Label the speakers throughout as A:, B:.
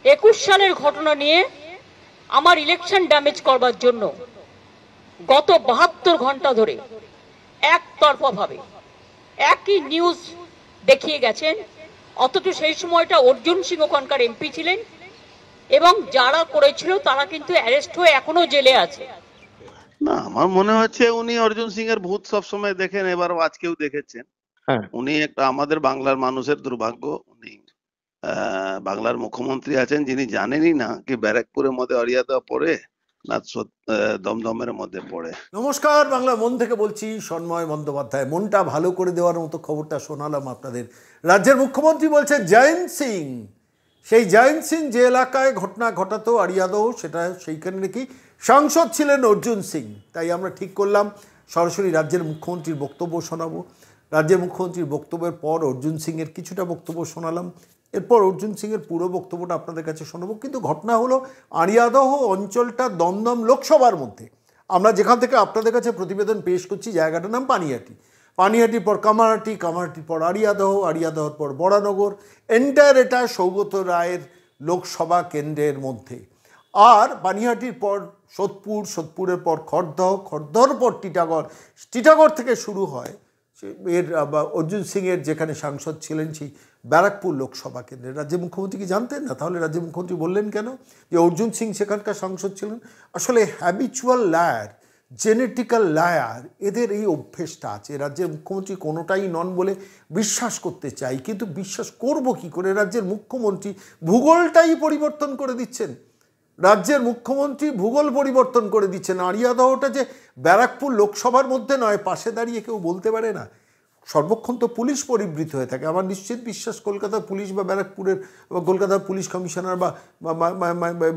A: 21 সালের ঘটনা নিয়ে আমার ইলেকশন ড্যামেজ করবার জন্য গত 72 ঘন্টা ধরে একতরফা ভাবে একই নিউজ দেখিয়ে গেছেন। অথচ সেই সময়টা অর্জুন সিং ওখানকার এমপি ছিলেন এবং যারা করেছিল তারা কিন্তু অ্যারেস্ট হয়ে এখনো জেলে আছে।
B: না, আমার মনে হচ্ছে উনি অর্জুন সিং এর ভূত সবসময় দেখেন, এবার আজকেও দেখেছেন। উনি একটা আমাদের বাংলার মানুষের দুর্ভাগ্য, উনি বাংলার মুখ্যমন্ত্রী আছেন যিনি জানেনই না কি ব্যারাকপুরের মধ্যে অরিয়াদা পড়ে না দমদমের মধ্যে পড়ে।
C: নমস্কার, বাংলা মন থেকে বলছি সন্ময় বন্দ্যোপাধ্যায়। মনটা ভালো করে দেওয়ার মতো খবরটা শোনালাম আপনাদের। রাজ্যের মুখ্যমন্ত্রী বলছেন জয়ন্ত সিং, সেই জয়ন্ত সিং যে এলাকায় ঘটনা ঘটাতো আরিয়াদহ, সেটা সেইখানে নাকি সাংসদ ছিলেন অর্জুন সিং। তাই আমরা ঠিক করলাম সরাসরি রাজ্যের মুখ্যমন্ত্রীর বক্তব্য শোনাবো। রাজ্যের মুখ্যমন্ত্রীর বক্তব্যের পর অর্জুন সিংয়ের কিছুটা বক্তব্য শোনালাম, এরপর অর্জুন সিংয়ের পুরো বক্তব্যটা আপনাদের কাছে শোনাবো। কিন্তু ঘটনা হলো আরিয়াদহ অঞ্চলটা দমদম লোকসভার মধ্যে। আমরা যেখান থেকে আপনাদের কাছে প্রতিবেদন পেশ করছি জায়গাটার নাম পানিহাটি, পানিহাটির পর কামারহাটি, কামারহাটির পর আরিয়াদহ, আরিয়াদহর পর বরানগর। এন্টায়ার এটা সৌগত রায়ের লোকসভা কেন্দ্রের মধ্যে। আর পানিহাটির পর সোদপুর, সোদপুরের পর খড়দহ, খড়দহর পর টিটাগড়, টিটাগড় থেকে শুরু হয় এর অর্জুন সিংয়ের যেখানে সাংসদ ছিলেন সেই ব্যারাকপুর লোকসভা কেন্দ্রে। রাজ্যের মুখ্যমন্ত্রী কি জানতেন না? তাহলে রাজ্যের মুখ্যমন্ত্রী বললেন কেন যে অর্জুন সিং সেখানকার সাংসদ ছিলেন? আসলে হ্যাবিচুয়াল লায়ার, জেনেটিক্যাল লায়ার, এদের এই অভ্যেসটা আছে। রাজ্যের মুখ্যমন্ত্রী কোনোটাই নন বলে বিশ্বাস করতে চাই, কিন্তু বিশ্বাস করব কি করে? রাজ্যের মুখ্যমন্ত্রী ভূগোলটাই পরিবর্তন করে দিচ্ছেন। রাজ্যের মুখ্যমন্ত্রী ভূগোল পরিবর্তন করে দিচ্ছেন। আরিয়াদহটা যে ব্যারাকপুর লোকসভার মধ্যে নয়, পাশে দাঁড়িয়ে কেউ বলতে পারে না। সর্বক্ষণ তো পুলিশ পরিবৃত হয়ে থাকে। আমার নিশ্চিত বিশ্বাস কলকাতার পুলিশ বা ব্যারাকপুরের বা কলকাতার পুলিশ কমিশনার বা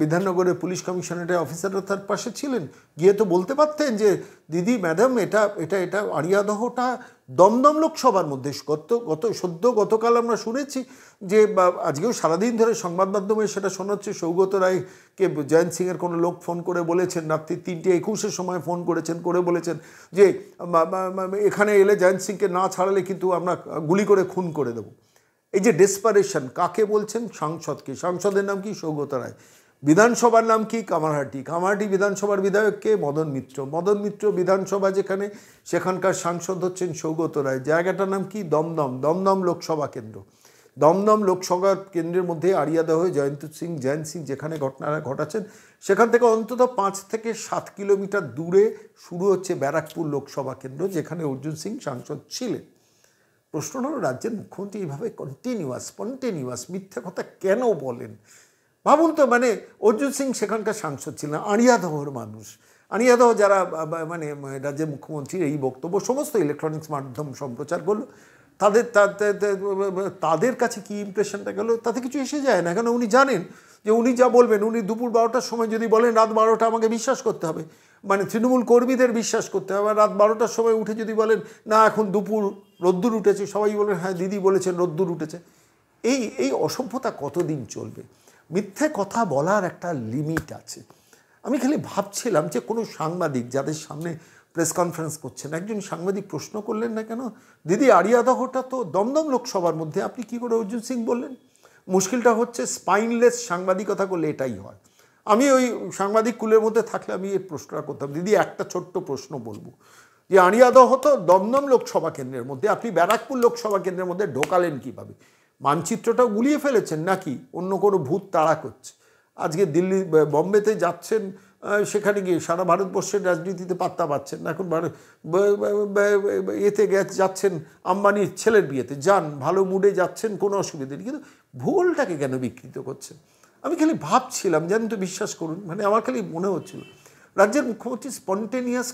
C: বিধাননগরের পুলিশ কমিশনারের অফিসাররা তার পাশে ছিলেন, গিয়ে তো বলতে পারতেন যে দিদি ম্যাডাম এটা এটা এটা আরিয়াদহটা দমদম লোকসভার মধ্যে। গতকাল আমরা শুনেছি যে আজকেও সারাদিন ধরে সংবাদ মাধ্যমে সেটা শোনাচ্ছে, সৌগত রায়কে জয়ন্ত সিংয়ের কোনো লোক ফোন করে বলেছেন, রাত্রি 3:21 সময় ফোন করেছেন, করে বলেছেন যে এখানে এলে জয়ন্ত সিংকে না ছাড়ালে কিন্তু আমরা গুলি করে খুন করে দেবো। এই যে ডেসপারেশন, কাকে বলছেন? সাংসদকে। সাংসদের নাম কি? সৌগত রায়। বিধানসভার নাম কি? কামারহাটি। কামারহাটি বিধানসভার বিধায়ককে মদন মিত্র। মদন মিত্র বিধানসভা যেখানে, সেখানকার সাংসদ হচ্ছেন সৌগত রায়। জায়গাটার নাম কি? দমদম। দমদম লোকসভা কেন্দ্র। দমদম লোকসভা কেন্দ্রের মধ্যে আরিয়াদহ জয়ন্ত সিং যেখানে ঘটনা ঘটাচ্ছেন, সেখান থেকে অন্তত 5 থেকে 7 কিলোমিটার দূরে শুরু হচ্ছে ব্যারাকপুর লোকসভা কেন্দ্র, যেখানে অর্জুন সিং সাংসদ ছিলেন। প্রশ্ন হলো রাজ্যের মুখ্যমন্ত্রী এইভাবে স্পন্টেনিয়াস মিথ্যা কথা কেন বলেন? ভাবুন তো, মানে অর্জুন সিং সেখানকার সাংসদ ছিলেন, আরিয়াদহর মানুষ। আরিয়াদহ যারা মানে রাজ্যের মুখ্যমন্ত্রীর এই বক্তব্য সমস্ত ইলেকট্রনিক্স মাধ্যম সম্প্রচার করলো, তাদের কাছে কি ইমপ্রেশনটা গেল তাতে কিছু এসে যায় না। কেন? উনি জানেন যে উনি যা বলবেন, উনি দুপুর 12টার সময় যদি বলেন রাত 12টা আমাকে বিশ্বাস করতে হবে, মানে তৃণমূল কর্মীদের বিশ্বাস করতে হবে। রাত 12টার সময় উঠে যদি বলেন না এখন দুপুর রোদ্দুর উঠেছে, সবাই বলেন হ্যাঁ দিদি বলেছেন রোদ্দুর উঠেছে। এই অসভ্যতা কতদিন চলবে? মিথ্যে কথা বলার একটা লিমিট আছে। আমি খালি ভাবছিলাম যে কোনো সাংবাদিক যাদের সামনে প্রেস কনফারেন্স করছেন, একজন সাংবাদিক প্রশ্ন করলেন না কেন, দিদি আরিয়াদহটা তো দমদম লোকসভার মধ্যে, আপনি কী করে অর্জুন সিং বললেন? মুশকিলটা হচ্ছে স্পাইনলেস সাংবাদিকতা করলে এটাই হয়। আমি ওই সাংবাদিক কুলের মধ্যে থাকলে আমি এই প্রশ্নটা করতাম, দিদি একটা ছোট্ট প্রশ্ন বলবো যে আরিয়াদহ তো দমদম লোকসভা কেন্দ্রের মধ্যে, আপনি ব্যারাকপুর লোকসভা কেন্দ্রের মধ্যে ঢোকালেন কীভাবে? মানচিত্রটাও গুলিয়ে ফেলেছেন নাকি অন্য কোনো ভূত তাড়া করছে? আজকে দিল্লি বম্বেতে যাচ্ছেন, সেখানে গিয়ে সারা ভারতবর্ষের রাজনীতিতে পাত্তা পাচ্ছেন না। এখন এতে যাচ্ছেন আম্বানির ছেলের বিয়েতে, যান, ভালো মুডে যাচ্ছেন, কোনো অসুবিধা নেই, কিন্তু ভুলটাকে কেন বিকৃত করছেন? আমি খালি ভাবছিলাম, জানেন তো, বিশ্বাস করুন, মানে আমার খালি মনে হচ্ছিল রাজ্যের মুখ্যমন্ত্রী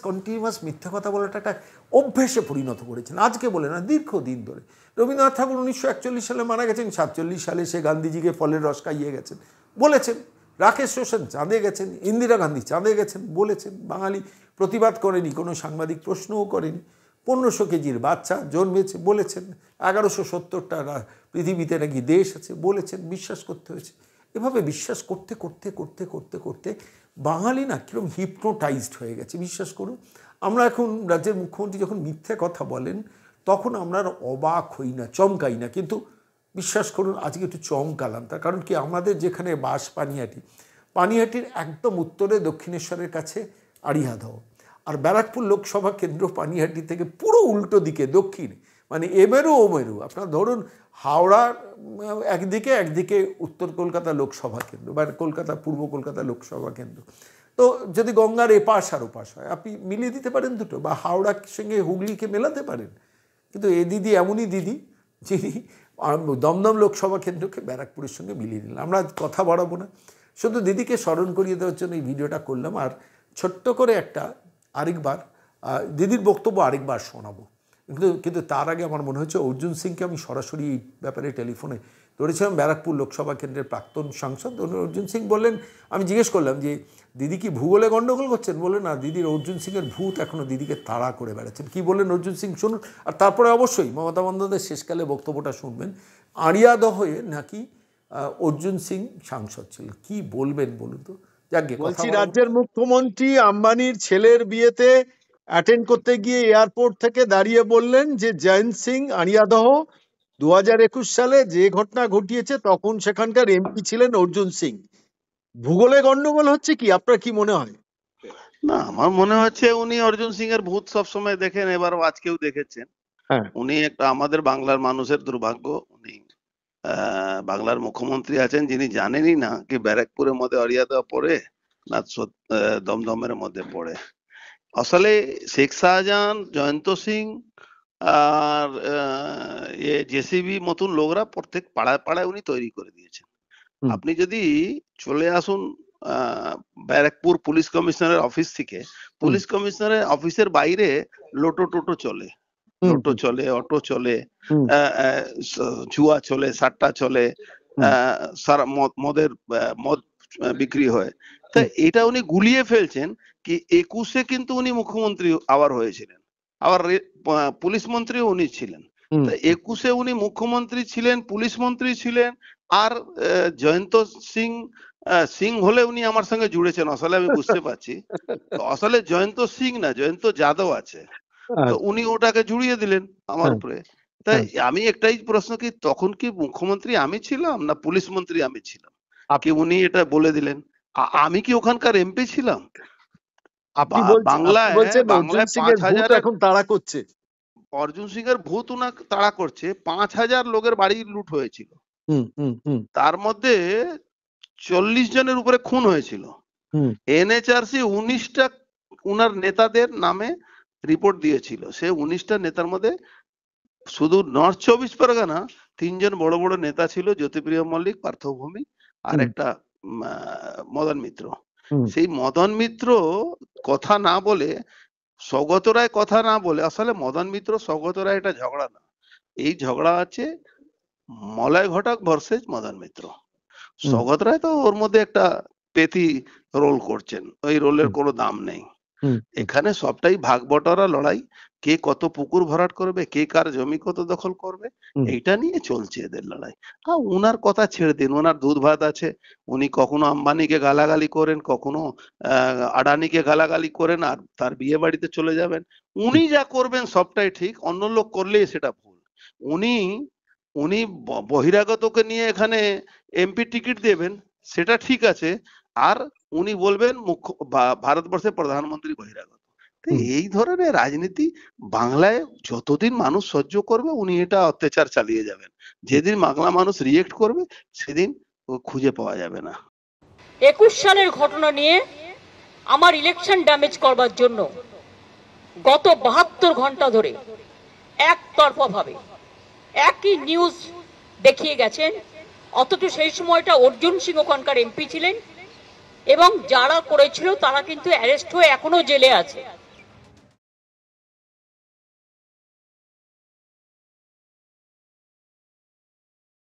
C: কন্টিনিউয়াস মিথ্যা কথা বলাটা একটা অভ্যেসে পরিণত করেছেন। আজকে বলে না, দীর্ঘদিন ধরে। রবীন্দ্রনাথ ঠাকুর 1941 সালে মারা গেছেন, 47 সালে সে গান্ধীজিকে ফলের রস খাইয়ে গেছেন, বলেছেন। রাকেশ রোশন চাঁদে গেছেন, ইন্দিরা গান্ধী চাঁদে গেছেন, বলেছেন। বাঙালি প্রতিবাদ করেনি, কোনো সাংবাদিক প্রশ্নও করেনি। 1500 কেজির বাচ্চা জন্মেছে, বলেছেন। 1170টা পৃথিবীতে নাকি দেশ আছে, বলেছেন। বিশ্বাস করতে হয়েছে। এভাবে বিশ্বাস করতে করতে করতে করতে করতে বাঙালি না কীরকম হিপনোটাইজড হয়ে গেছে। বিশ্বাস করুন, আমরা এখন রাজ্যের মুখ্যমন্ত্রী যখন মিথ্যে কথা বলেন তখন আমরা অবাক হই না, চমকাই না, কিন্তু বিশ্বাস করুন আজকে একটু চমকালাম। তার কারণ কি, আমাদের যেখানে বাস পানিহাটির একদম উত্তরে দক্ষিণেশ্বরের কাছে আড়িয়াদহ, আর ব্যারাকপুর লোকসভা কেন্দ্র পানিহাটি থেকে পুরো উল্টো দিকে দক্ষিণে, মানে এমেরু ওমেরু। আপনার ধরুন হাওড়ার একদিকে উত্তর কলকাতা লোকসভা কেন্দ্র বা কলকাতা পূর্ব কলকাতা লোকসভা কেন্দ্র। তো যদি গঙ্গার এপাশ আর ওপাশ হয় আপনি মিলিয়ে দিতে পারেন দুটো, বা হাওড়ার সঙ্গে হুগলিকে মেলাতে পারেন। কিন্তু এ দিদি এমনই দিদি যিনি দমদম লোকসভা কেন্দ্রকে ব্যারাকপুরের সঙ্গে মিলিয়ে দিলেন। আমরা কথা বাড়াবো না, শুধু দিদিকে স্মরণ করিয়ে দেওয়ার জন্য এই ভিডিওটা করলাম। আর ছোট্ট করে আরেকবার দিদির বক্তব্য আরেকবার শোনাবো। কিন্তু তার আগে আমার মনে হচ্ছে অর্জুন সিংকে আমি সরাসরি এই ব্যাপারে টেলিফোনে ধরেছিলাম, ব্যারাকপুর লোকসভা কেন্দ্রের প্রাক্তন সাংসদ অর্জুন সিং বললেন, আমি জিজ্ঞেস করলাম যে দিদি কি ভূগোলে গণ্ডগোল করছেন? বললেন না, দিদির অর্জুন সিংয়ের ভূত এখনও দিদিকে তাড়া করে বেড়াচ্ছেন। কি বললেন অর্জুন সিং শুনুন, আর তারপরে অবশ্যই মমতা বন্দ্যোপাধ্যায়ের শেষকালে বক্তব্যটা শুনবেন। আড়িয়াদহে নাকি অর্জুন সিং সাংসদ ছিলেন, কি বলবেন বলুন তো?
D: বলছি, রাজ্যের মুখ্যমন্ত্রী আম্বানির ছেলের বিয়েতে অ্যাটেন্ড করতে গিয়ে এয়ারপোর্ট থেকে দাঁড়িয়ে বললেন যে জয়ন্ত সিং আড়িয়াদহ 2021 সালে যে ঘটনা ঘটিয়েছে তখন সেখানকার এমপি ছিলেন অর্জুন সিং। ভূগোলে গন্ডগোল হচ্ছে কি, আপনার কি মনে হয়?
B: না, আমার মনে হচ্ছে উনি অর্জুন সিং এর ভূত সবসময় দেখেন, এবার আজকেও দেখেছেন। উনি একটা আমাদের বাংলার মানুষের দুর্ভাগ্য, উনি বাংলার মুখ্যমন্ত্রী আছেন যিনি জানেনই না কি ব্যারাকপুরের মধ্যে আড়িয়াদহ পড়ে না দমদমের মধ্যে পড়ে। আসলে শেখ শাহজাহান, জয়ন্ত সিং আর জেসিবি মতন লোকরা প্রত্যেক পাড়ায় পাড়ায় উনি তৈরি করে দিয়েছেন। আপনি যদি চলে আসুন ব্যারাকপুর পুলিশ কমিশনারের অফিস থেকে, পুলিশ কমিশনারের অফিসের বাইরে টোটো চলে, অটো চলে, জুয়া চলে, সাট্টা চলে, মদ বিক্রি হয়। তা এটা উনি গুলিয়ে ফেলছেন কি 21-এ কিন্তু উনি মুখ্যমন্ত্রী আবার হয়েছিলেন, আবার পুলিশ মন্ত্রীও উনি ছিলেন। তা 21-এ উনি মুখ্যমন্ত্রী ছিলেন, পুলিশ মন্ত্রী ছিলেন। আর জয়ন্ত সিং হলে উনি আমার সঙ্গে জুড়েছেন, আসলে আমি বুঝতে পারছি। আসলে জয়ন্ত সিং না, জয়ন্ত যাদব আছে, তো উনি ওটাকে জুড়িয়ে দিলেন আমার উপরে। তাই আমি একটাই প্রশ্ন, কি তখন কি মুখ্যমন্ত্রী আমি ছিলাম না পুলিশ মন্ত্রী আমি ছিলাম, কি উনি এটা বলে দিলেন? আমি কি ওখানকার এমপি ছিলাম? বাংলায় 5,000
D: এখন তাড়া করছে,
B: অর্জুন সিং এর ভূত উনা তাড়া করছে। 5,000 লোকের বাড়ি লুট হয়েছিল, তার মধ্যে 40 জনের উপরে খুন হয়েছিল। এনএচআরসি 19টা উনার নেতাদের নামে রিপোর্ট দিয়েছিল। সে 19টা নেতার মধ্যে শুধু নর্থ 24 পরগনা 3 জন বড় বড় নেতা ছিল, জ্যোতিপ্রিয় মল্লিক, পার্থভূমি আর একটা মদন মিত্র। সেই মদন মিত্র কথা না বলে, সৌগত রায় কথা না বলে, আসলে মদন মিত্র সৌগত রায় এটা ঝগড়া না, এই ঝগড়া আছে মলয় ঘটক ভার্সেস মদন মিত্র। সৌগত রায় তো ওর মধ্যে একটা পেতি রোল করছেন, ওই রোলের কোনো দাম নেই। এখানে সবটাই ভাগ বটরা লড়াই, কে কত পুকুর ভরাট করবে, কে কার জমি কত দখল করবে, এইটা নিয়ে চলছে এদের লড়াই। আর উনার কথা ছেড়ে দিন, ওনার দুধ ভাত আছে। উনি কখনো আম্বানিকে গালাগালি করেন, কখনো আডানিকে গালাগালি করেন, আর তার বিয়ে বাড়িতে চলে যাবেন। উনি যা করবেন সবটাই ঠিক, অন্য লোক করলেই সেটা ভুল। উনি বহিরাগতকে নিয়ে এখানে এমপি টিকিট দেবেন, সেটা ঠিক আছে। আর উনি বলবেন ভারতবর্ষের প্রধানমন্ত্রী বহিরাগত। এই ধরনের রাজনীতি বাংলায় যতদিন মানুষ সহ্য করবে উনি এটা অত্যাচার চালিয়ে যাবেন। যেদিন বাংলা মানুষ রিয়েক্ট করবে সেদিন খুঁজে পাওয়া যাবে না।
A: 21 সালের ঘটনা নিয়ে আমার ইলেকশন ড্যামেজ করবার জন্য গত 72 ঘন্টা ধরে একতরফা ভাবে একই নিউজ দেখিয়ে গেছেন। অথচ সেই সময়টা অর্জুন সিং ওখানকার এমপি ছিলেন এবং যারা করেছিল তারা কিন্তু অ্যারেস্ট হয়ে এখনো জেলে আছে।